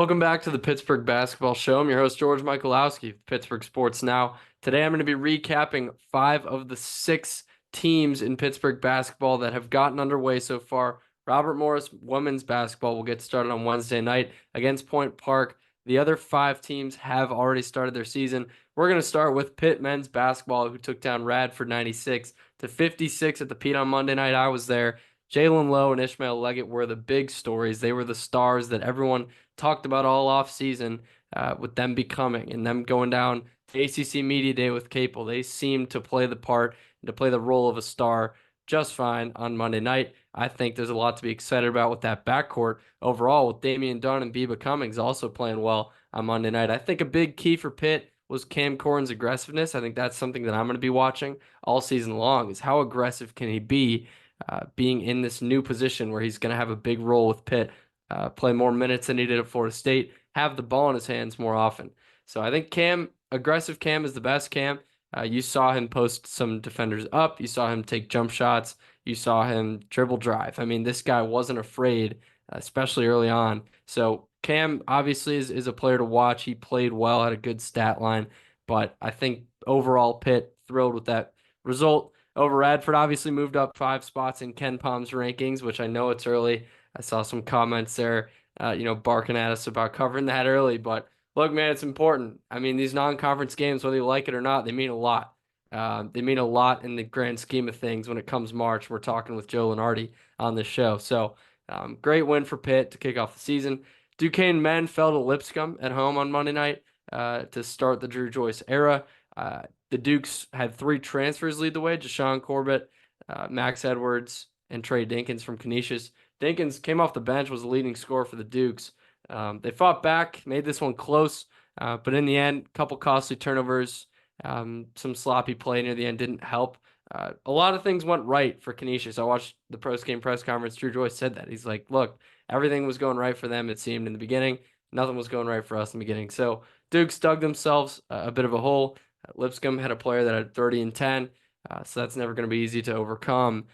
Welcome back to the Pittsburgh Basketball Show. I'm your host, George Michalowski of Pittsburgh Sports Now. Today, I'm going to be recapping 5 of the 6 teams in Pittsburgh basketball that have gotten underway so far. Robert Morris women's basketball will get started on Wednesday night against Point Park. The other 5 teams have already started their season. We're going to start with Pitt men's basketball, who took down Radford 96-56 at the Pitt on Monday night. I was there. Jaland, Lowe, and Ishmael Leggett were the big stories. They were the stars that everyone talked about all off season, with them becoming and them going down to ACC Media Day with Capel. They seemed to play the part and to play the role of a star just fine on Monday night. I think there's a lot to be excited about with that backcourt overall, with Damian Dunn and Beebah Cummings also playing well on Monday night. I think a big key for Pitt was Cam Corhen's aggressiveness. I think that's something that I'm going to be watching all season long, is how aggressive can he be, being in this new position where he's going to have a big role with Pitt, play more minutes than he did at Florida State, have the ball in his hands more often. So I think aggressive Cam is the best Cam. You saw him post some defenders up. You saw him take jump shots. You saw him dribble drive. I mean, this guy wasn't afraid, especially early on. So Cam obviously is a player to watch. He played well, had a good stat line, but I think overall Pitt thrilled with that result. Over Radford obviously moved up 5 spots in Ken Palm's rankings, which I know it's early. I saw some comments there, barking at us about covering that early. But look, man, it's important. I mean, these non-conference games, whether you like it or not, they mean a lot. They mean a lot in the grand scheme of things when it comes March. We're talking with Joe Lenardi on this show. So great win for Pitt to kick off the season. Duquesne men fell to Lipscomb at home on Monday night to start the Drew Joyce era. The Dukes had 3 transfers lead the way: Jahsean Corbett, Max Edwards, and Tre Dinkins from Canisius. Dinkins came off the bench, was the leading scorer for the Dukes. They fought back, made this one close, but in the end, a couple costly turnovers, some sloppy play near the end didn't help. A lot of things went right for Canisius. I watched the post-game press conference. Drew Joyce said that. He's like, look, everything was going right for them, it seemed, in the beginning. Nothing was going right for us in the beginning. So Dukes dug themselves a bit of a hole. Lipscomb had a player that had 30 and 10, so that's never going to be easy to overcome.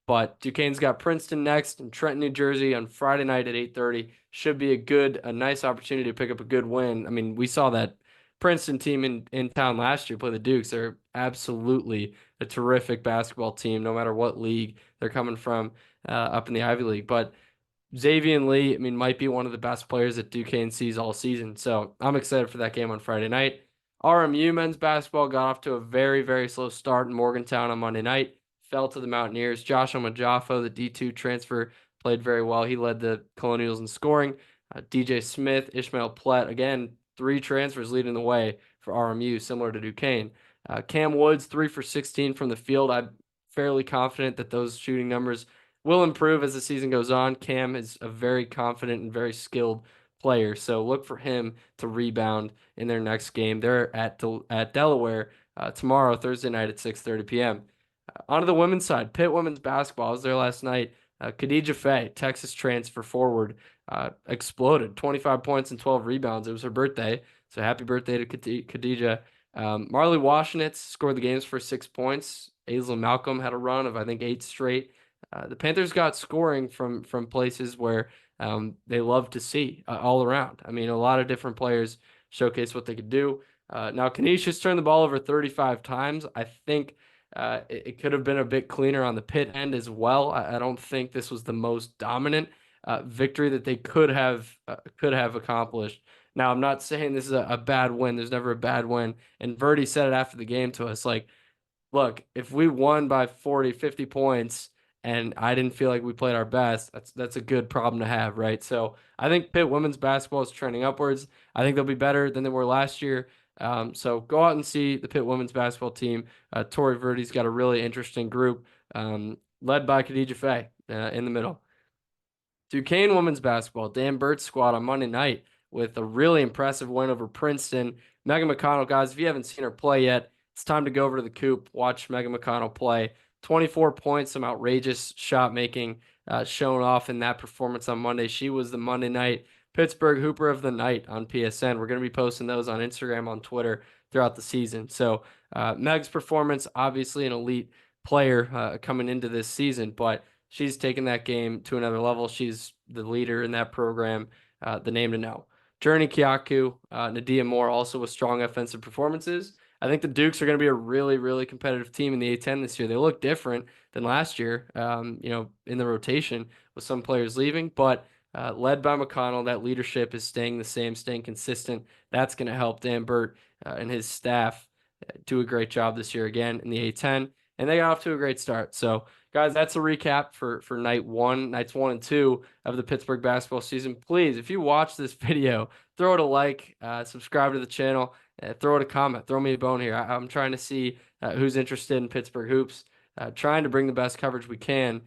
But Duquesne's got Princeton next in Trenton, New Jersey on Friday night at 8:30. Should be a nice opportunity to pick up a good win. I mean, we saw that Princeton team in town last year play the Dukes. They're absolutely a terrific basketball team, no matter what league they're coming from, up in the Ivy League. But Xavier Lee, I mean, might be one of the best players that Duquesne sees all season. So I'm excited for that game on Friday night. RMU men's basketball got off to a very, very slow start in Morgantown on Monday night. Fell to the Mountaineers. Josh Omojafo, the D2 transfer, played very well. He led the Colonials in scoring. DJ Smith, Ismael Plet, again, 3 transfers leading the way for RMU, similar to Duquesne. Kam Woods, 3 for 16 from the field. I'm fairly confident that those shooting numbers will improve as the season goes on. Cam is a very confident and very skilled player, so look for him to rebound in their next game. They're at Delaware tomorrow, Thursday night at 6:30 p.m. On to the women's side. Pitt women's basketball was there last night. Khadijah Faye, Texas transfer forward, exploded. 25 points and 12 rebounds. It was her birthday, so happy birthday to Khadijah. Marley Washenitz scored the game's first 6 points. Aisla Malcolm had a run of, I think, 8 straight. The Panthers got scoring from places where they love to see, all around. I mean, a lot of different players showcase what they could do. Now, Canisius turned the ball over 35 times. I think it could have been a bit cleaner on the Pitt end as well. I don't think this was the most dominant victory that they could have accomplished. Now, I'm not saying this is a bad win. There's never a bad win. And Verdi said it after the game to us, like, look, if we won by 40, 50 points and I didn't feel like we played our best, that's a good problem to have, right? So I think Pitt women's basketball is trending upwards. I think they'll be better than they were last year. So go out and see the Pitt women's basketball team. Tori Verdi's got a really interesting group, led by Khadijah Faye in the middle. Duquesne women's basketball, Dan Burt's squad on Monday night with a really impressive win over Princeton. Megan McConnell, guys, if you haven't seen her play yet, it's time to go over to the Coop, watch Megan McConnell play. 24 points, some outrageous shot making shown off in that performance on Monday. She was the Monday night Pittsburgh Hooper of the Night on PSN. We're going to be posting those on Instagram, on Twitter throughout the season. So Meg's performance, obviously an elite player coming into this season, but she's taken that game to another level. She's the leader in that program, the name to know. Journey Kyaku, Nadia Moore also with strong offensive performances. I think the Dukes are going to be a really, really competitive team in the A10 this year. They look different than last year, in the rotation with some players leaving, but led by McConnell, that leadership is staying the same, staying consistent. That's going to help Dan Burt and his staff do a great job this year again in the A10, and they got off to a great start. So, guys, that's a recap for nights 1 and 2 of the Pittsburgh basketball season. Please, if you watch this video, throw it a like, subscribe to the channel, throw it a comment, throw me a bone here. I'm trying to see who's interested in Pittsburgh hoops, trying to bring the best coverage we can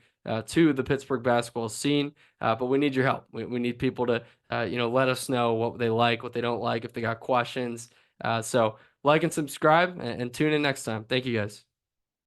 to the Pittsburgh basketball scene. But we need your help. We need people to, let us know what they like, what they don't like, if they got questions. So like and subscribe and tune in next time. Thank you guys.